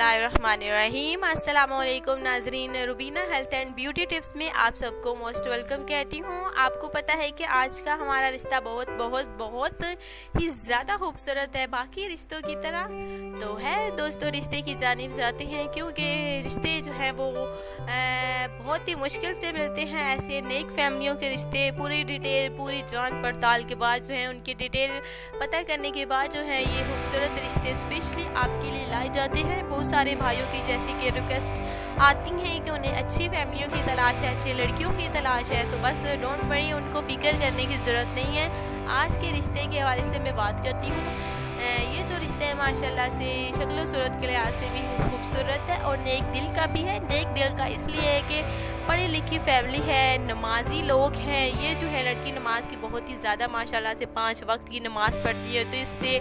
बिस्मिल्लाहिर्रहमानिर्रहीम। अस्सलामुअलैकुम नाजरीन, Rubina health and beauty tips में आप सबको मोस्ट वेलकम कहती हूँ। आपको पता है कि आज का हमारा रिश्ता बहुत बहुत बहुत ही ज़्यादा खूबसूरत है, बाकी रिश्तों की तरह तो है दोस्तों। रिश्ते की जानिब जाते हैं क्योंकि रिश्ते जो है वो बहुत ही मुश्किल से मिलते हैं। ऐसे नेक फैमिलियों के रिश्ते पूरी डिटेल, पूरी जांच पड़ताल के बाद जो है उनकी डिटेल पता करने के बाद जो है ये खूबसूरत रिश्ते स्पेशली आपके लिए लाए जाते हैं। बहुत सारे भाइयों की जैसे कि रिक्वेस्ट आती हैं कि उन्हें अच्छी फैमिलियों की तलाश है, अच्छी लड़कियों की तलाश है, तो बस डोंट वरी, उनको फिक्र करने की ज़रूरत नहीं है। आज के रिश्ते के हवाले से मैं बात करती हूँ। ये जो रिश्ते हैं माशाल्लाह से शक्ल सूरत के लिहाज से भी खूबसूरत है और नेक दिल का भी है। नेक दिल का इसलिए है कि पढ़ी लिखी फैमिली है, नमाजी लोग हैं। ये जो है लड़की नमाज की बहुत ही ज़्यादा माशाल्लाह से 5 वक्त की नमाज पढ़ती है, तो इससे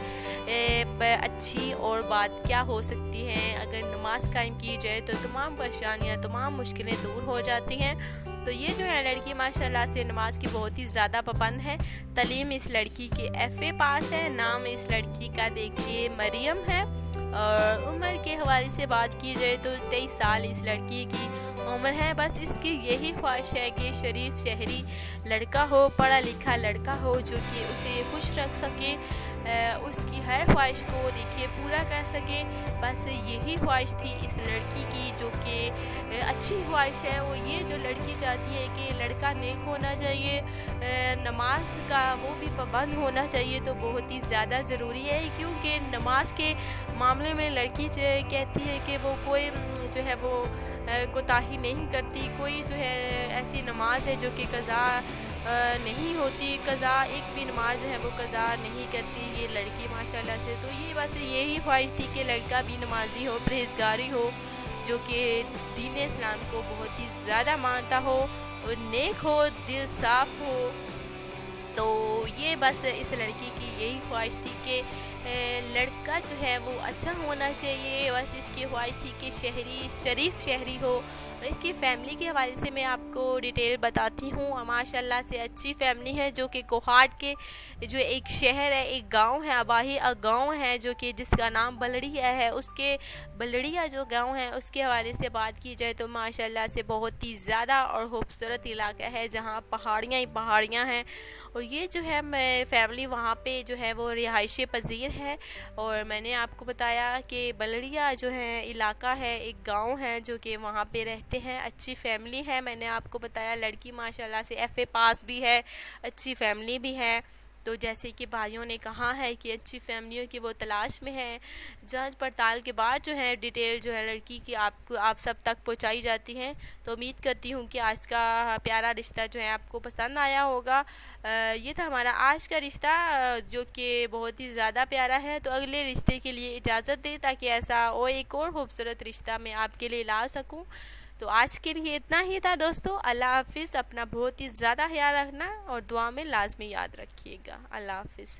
अच्छी और बात क्या हो सकती है। अगर नमाज कायम की जाए तो तमाम परेशानियाँ, तमाम मुश्किलें दूर हो जाती हैं। तो ये जो है लड़की माशाल्लाह से नमाज की बहुत ही ज़्यादा पाबंद है। तालीम इस लड़की के FA पास है। नाम इस लड़की का देखिए मरियम है। और उम्र के हवाले से बात की जाए तो 23 साल इस लड़की की उम्र है। बस इसकी यही ख्वाहिश है कि शरीफ शहरी लड़का हो, पढ़ा लिखा लड़का हो जो कि उसे खुश रख सके, उसकी हर ख्वाहिश को देखिए पूरा कर सके। बस यही ख्वाहिश थी इस लड़की की, जो कि अच्छी ख्वाहिश है। वो ये जो लड़की चाहती है कि लड़का नेक होना चाहिए, नमाज का वो भी पाबंद होना चाहिए, तो बहुत ही ज़्यादा ज़रूरी है। क्योंकि नमाज के मामले में लड़की कहती है कि वो कोई जो है वो कोताही नहीं करती। कोई जो है ऐसी नमाज है जो कि कज़ा नहीं होती, कज़ा एक भी नमाज जो है वो कज़ा नहीं करती ये लड़की माशाल्लाह से। तो ये बस यही ख्वाहिश थी कि लड़का भी नमाजी हो, परहेज़गारी हो, जो कि दीन इस्लाम को बहुत ही ज़्यादा मानता हो और नेक हो, दिल साफ़ हो। तो ये बस इस लड़की की यही ख्वाहिश थी कि लड़का जो है वो अच्छा होना चाहिए। बस इसकी ख्वाहिश थी कि शरीफ शहरी हो। इसकी फैमिली के हवाले से मैं आपको डिटेल बताती हूँ। माशाल्लाह से अच्छी फैमिली है, जो कि कोहाट के जो एक शहर है, एक गांव है, अबाही गांव है, जो कि जिसका नाम बलड़िया है। उसके बलड़िया जो गांव है उसके हवाले से बात की जाए तो माशाल्लाह से बहुत ही ज़्यादा और खूबसूरत इलाका है, जहाँ पहाड़ियाँ ही पहाड़ियाँ हैं। और ये जो है मैं फैमिली वहाँ पे जो है वो रिहायशी पजीर है। और मैंने आपको बताया कि बलड़िया जो है इलाका है, एक गांव है, जो कि वहाँ पे रहते हैं। अच्छी फैमिली है। मैंने आपको बताया लड़की माशाल्लाह से FA पास भी है, अच्छी फैमिली भी है। तो जैसे कि भाइयों ने कहा है कि अच्छी फैमिलियों की वो तलाश में है। जांच पड़ताल के बाद जो है डिटेल जो है लड़की की आप सब तक पहुंचाई जाती है। तो उम्मीद करती हूँ कि आज का प्यारा रिश्ता जो है आपको पसंद आया होगा। ये था हमारा आज का रिश्ता, जो कि बहुत ही ज़्यादा प्यारा है। तो अगले रिश्ते के लिए इजाज़त दें ताकि ऐसा और एक और खूबसूरत रिश्ता मैं आपके लिए ला सकूँ। तो आज के लिए इतना ही था दोस्तों। अल्लाह हाफिज़। अपना बहुत ही ज़्यादा ख्याल रखना और दुआ में लाजमी याद रखिएगा। अल्लाह हाफिज़।